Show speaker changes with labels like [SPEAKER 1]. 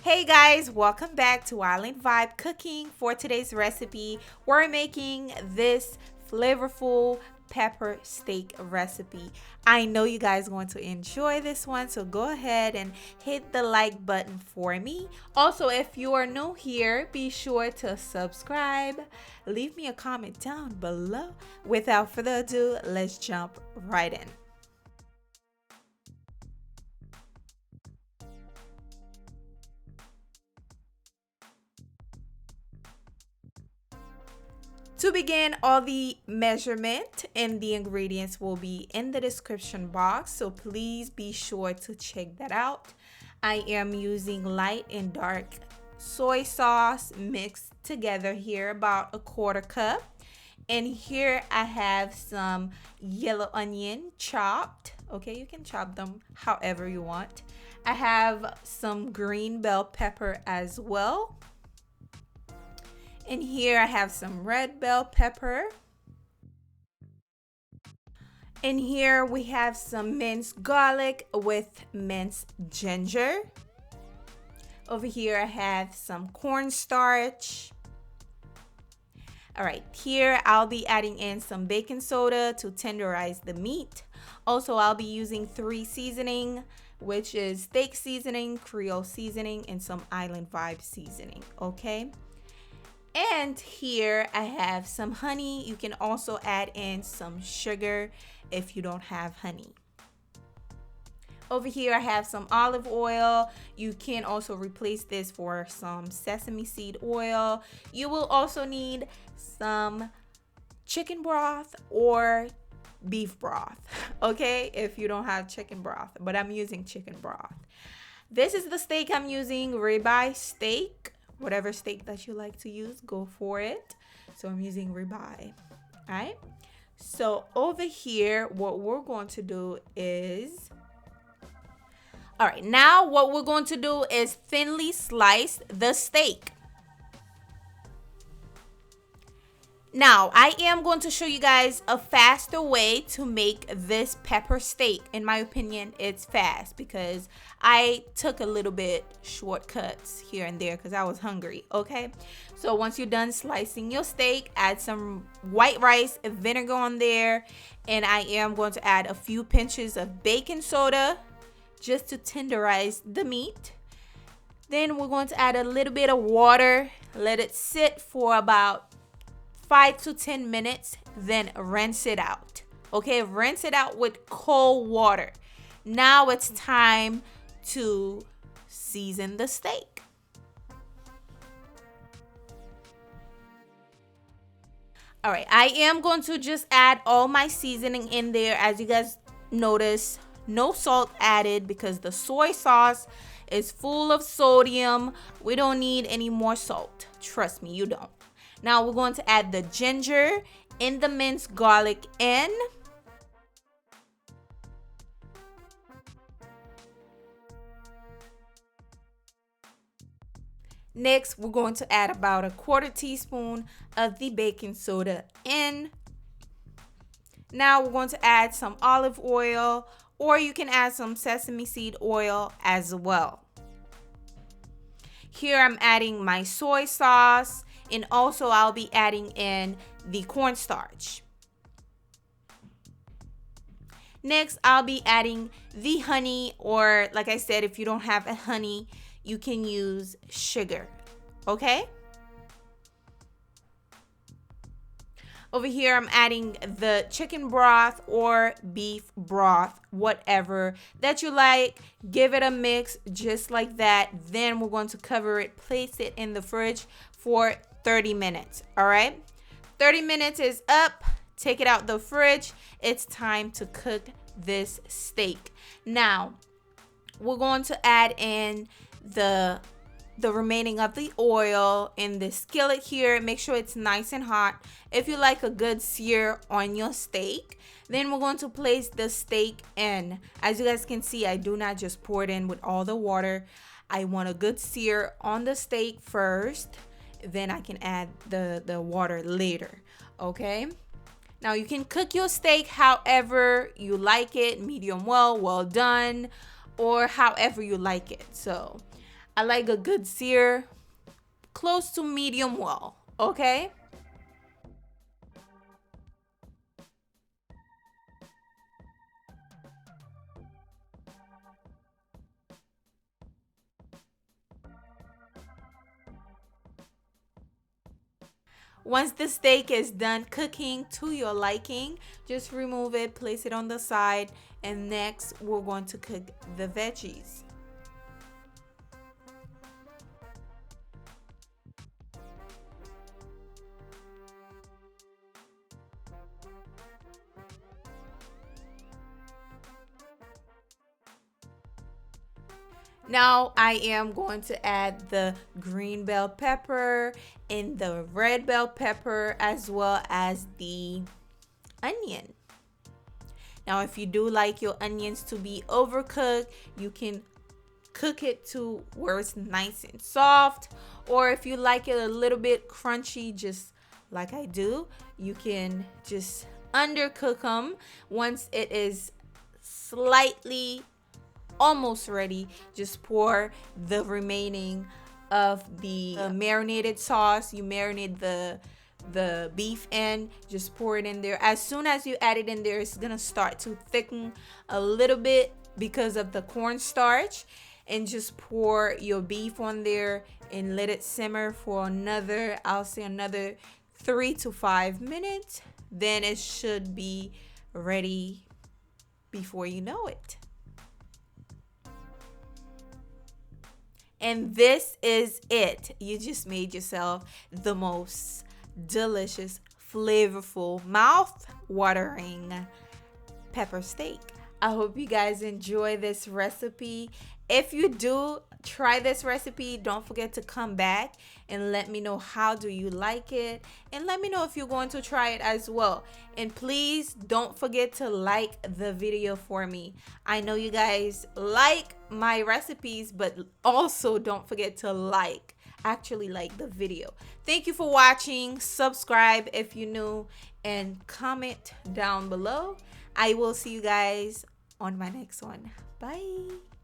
[SPEAKER 1] Hey guys, welcome back to Island Vibe Cooking. For today's recipe, we're making this flavorful pepper steak recipe. I know you guys are going to enjoy this one, so go ahead and hit the like button for me. Also, if you are new here, be sure to subscribe. Leave me a comment down below. Without further ado, let's jump right in. To begin, all the measurement and the ingredients will be in the description box, so please be sure to check that out. I am using light and dark soy sauce mixed together here, about a quarter cup. And here I have some yellow onion chopped. Okay, you can chop them however you want. I have some green bell pepper as well. And here I have some red bell pepper. And here we have some minced garlic with minced ginger. Over here I have some cornstarch. All right, here I'll be adding in some baking soda to tenderize the meat. Also, I'll be using 3 seasoning, which is steak seasoning, Creole seasoning, and some Island Vibe seasoning, okay? And here I have some honey. You can also add in some sugar if you don't have honey. Over here I have some olive oil. You can also replace this for some sesame seed oil. You will also need some chicken broth or beef broth, okay, if you don't have chicken broth, but I'm using chicken broth. This is the steak I'm using, ribeye steak. Whatever steak that you like to use, go for it. So I'm using ribeye. All right. So over here, what we're going to do is, all right, now what we're going to do is thinly slice the steak. Now, I am going to show you guys a faster way to make this pepper steak. In my opinion, it's fast because I took a little bit shortcuts here and there because I was hungry, okay? So once you're done slicing your steak, add some white rice, vinegar on there, and I am going to add a few pinches of baking soda just to tenderize the meat. Then we're going to add a little bit of water, let it sit for about 5 to 10 minutes, then rinse it out. Okay, rinse it out with cold water. Now it's time to season the steak. All right, I am going to just add all my seasoning in there. As you guys notice, no salt added because the soy sauce is full of sodium. We don't need any more salt. Trust me, you don't. Now we're going to add the ginger and the minced garlic in. Next, we're going to add about a quarter teaspoon of the baking soda in. Now we're going to add some olive oil, or you can add some sesame seed oil as well. Here I'm adding my soy sauce. And also I'll be adding in the cornstarch. Next, I'll be adding the honey, or like I said, if you don't have a honey, you can use sugar, okay? Over here, I'm adding the chicken broth or beef broth, whatever that you like. Give it a mix just like that. Then we're going to cover it, place it in the fridge for 30 minutes, all right? 30 minutes is up. Take it out the fridge. It's time to cook this steak. Now, we're going to add in the remaining of the oil in the skillet here. Make sure it's nice and hot. If you like a good sear on your steak, then we're going to place the steak in. As you guys can see, I do not just pour it in with all the water. I want a good sear on the steak first. Then I can add the water later, okay? Now you can cook your steak however you like it, medium well, well done, or however you like it. So I like a good sear, close to medium well, okay? Once the steak is done cooking to your liking, just remove it, place it on the side, and next we're going to cook the veggies. Now I am going to add the green bell pepper and the red bell pepper as well as the onion. Now if you do like your onions to be overcooked, you can cook it to where it's nice and soft, or if you like it a little bit crunchy, just like I do, you can just undercook them. Once it is slightly almost ready, just pour the remaining of the marinated sauce. You marinate the beef in, just pour it in there. As soon as you add it in there, it's gonna start to thicken a little bit because of the cornstarch, and just pour your beef on there and let it simmer for another, I'll say another 3 to 5 minutes. Then it should be ready before you know it. And this is it. You just made yourself the most delicious, flavorful, mouth-watering pepper steak. I hope you guys enjoy this recipe. If you do try this recipe, don't forget to come back and let me know how do you like it, and let me know if you're going to try it as well. And please don't forget to like the video for me. I know you guys like my recipes, but also don't forget to actually like the video. Thank you for watching. Subscribe if you're new, and comment down below. I will see you guys on my next one. Bye.